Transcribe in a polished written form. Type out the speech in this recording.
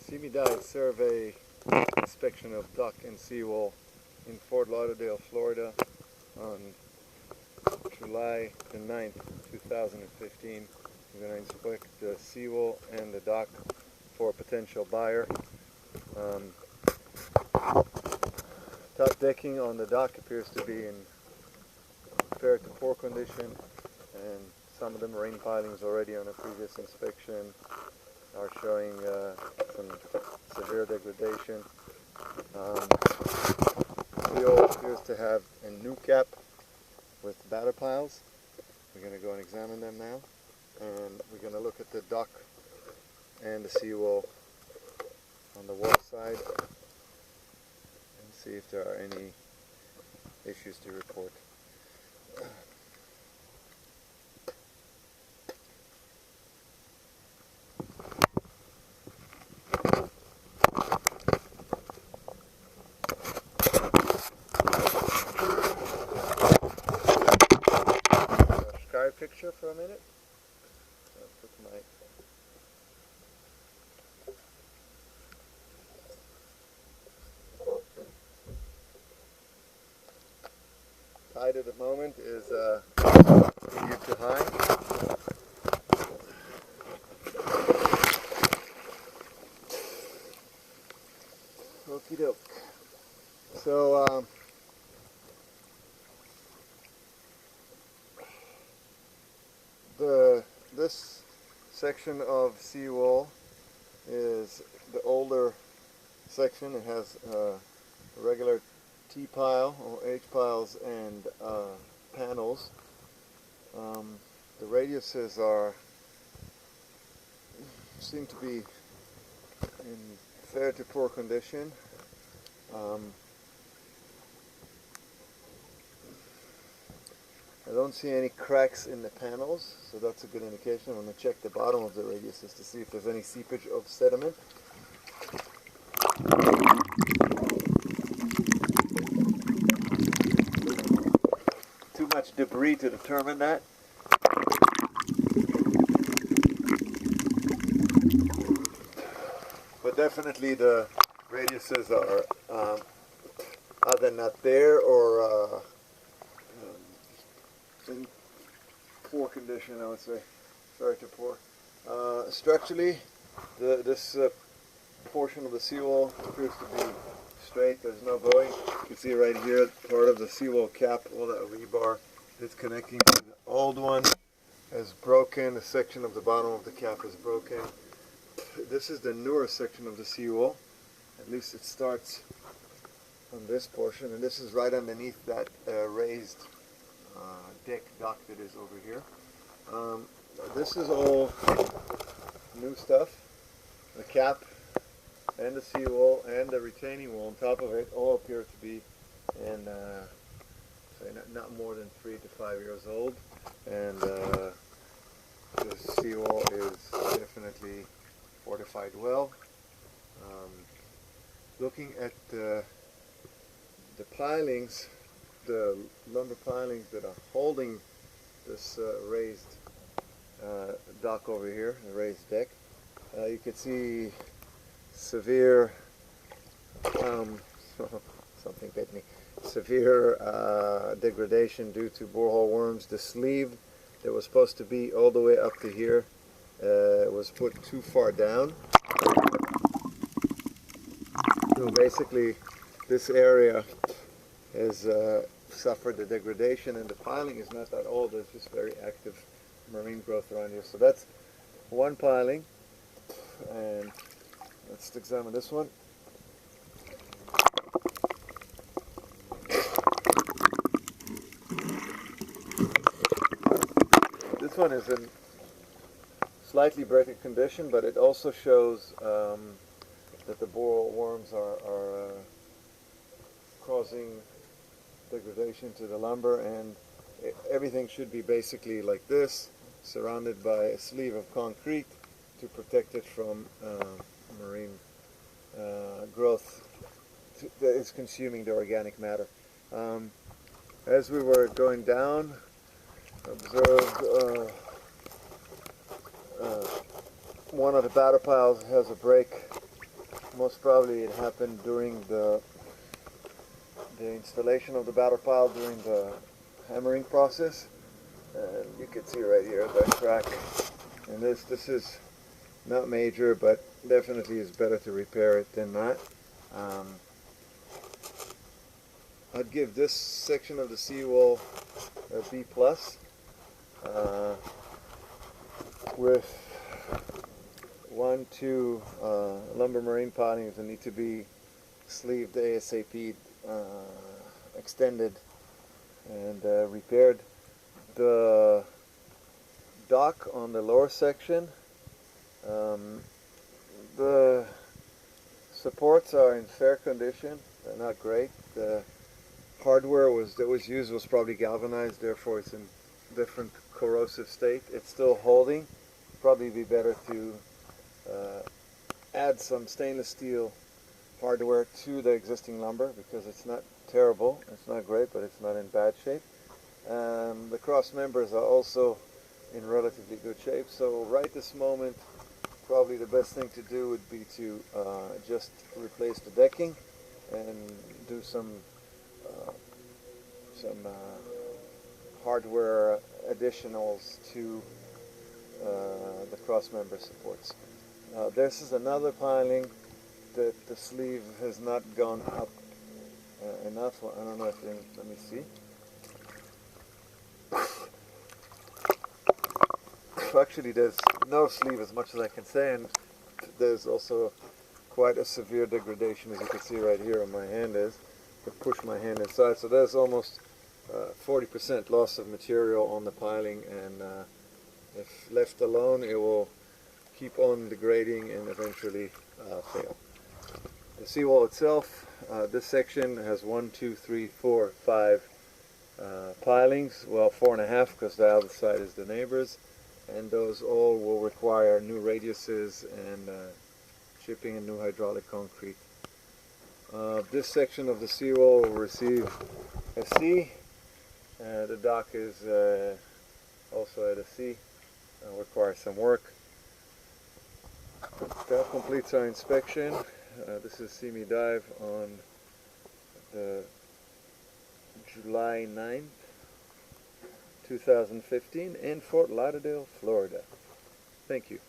CBDI survey inspection of dock and seawall in Fort Lauderdale, Florida on July the 9th, 2015. We're going to inspect the seawall and the dock for a potential buyer. Top decking on the dock appears to be in fair to poor condition, and some of the marine pilings already on a previous inspection are showing some severe degradation. Seawall appears to have a new cap with batter piles. We're going to go and examine them now, and we're going to look at the dock and the seawall on the wall side and see if there are any issues to report. Sky picture for a minute. I'll put my tide at the moment is medium to high. Okie doke. So this section of seawall is the older section. It has regular T-pile or H-piles and panels. The radiuses seem to be in fair to poor condition. I don't see any cracks in the panels, so that's a good indication. I'm going to check the bottom of the radiuses to see if there's any seepage of sediment. Too much debris to determine that. But definitely the radiuses are either not there or in poor condition, I would say. Sorry to poor. Structurally, this portion of the seawall appears to be straight. There's no bowing. You can see right here, part of the seawall cap, all that rebar that's connecting to the old one is broken. A section of the bottom of the cap is broken. This is the newer section of the seawall. At least it starts on this portion, and this is right underneath that raised deck dock that is over here. This is all new stuff. The cap and the seawall and the retaining wall on top of it all appear to be in say not more than 3 to 5 years old, and the seawall is definitely fortified well. Looking at the pilings, the lumber pilings that are holding this raised dock over here, the raised deck, you can see severe something bit me. Severe degradation due to borehole worms. The sleeve that was supposed to be all the way up to here was put too far down. So basically, this area has suffered the degradation, and the piling is not that old. There's just very active marine growth around here. So that's one piling, and let's examine this one. This one is in slightly breaking condition, but it also shows that the borehole worms are causing degradation to the lumber, and everything should be basically like this, surrounded by a sleeve of concrete to protect it from marine growth that is consuming the organic matter. As we were going down, observed one of the batter piles has a break. Most probably it happened during the installation of the batter pile during the hammering process. And you can see right here the crack. And this is not major, but definitely is better to repair it than not. I'd give this section of the seawall a B+, with 1, 2 lumber marine pilings that need to be sleeved ASAP, extended and repaired. The dock on the lower section, the supports are in fair condition. They're not great. The hardware that was used was probably galvanized, therefore it's in different corrosive state. It's still holding. Probably be better to add some stainless steel hardware to the existing lumber, because it's not terrible, it's not great, but it's not in bad shape. The cross members are also in relatively good shape, so right this moment probably the best thing to do would be to just replace the decking and do some hardware additionals to the cross member supports. This is another piling that the sleeve has not gone up enough. I don't know if you, let me see. Actually, there's no sleeve as much as I can say, and there's also quite a severe degradation, as you can see right here on my hand is. I push my hand inside, so there's almost 40% loss of material on the piling, and if left alone it will keep on degrading and eventually fail. The seawall itself, this section has 1, 2, 3, 4, 5 pilings, well 4.5 because the other side is the neighbors, and those all will require new radiuses and chipping and new hydraulic concrete. This section of the seawall will receive a C. The dock is also at a C, requires some work. That completes our inspection. This is See Me Dive on the July 9th, 2015 in Fort Lauderdale, Florida. Thank you.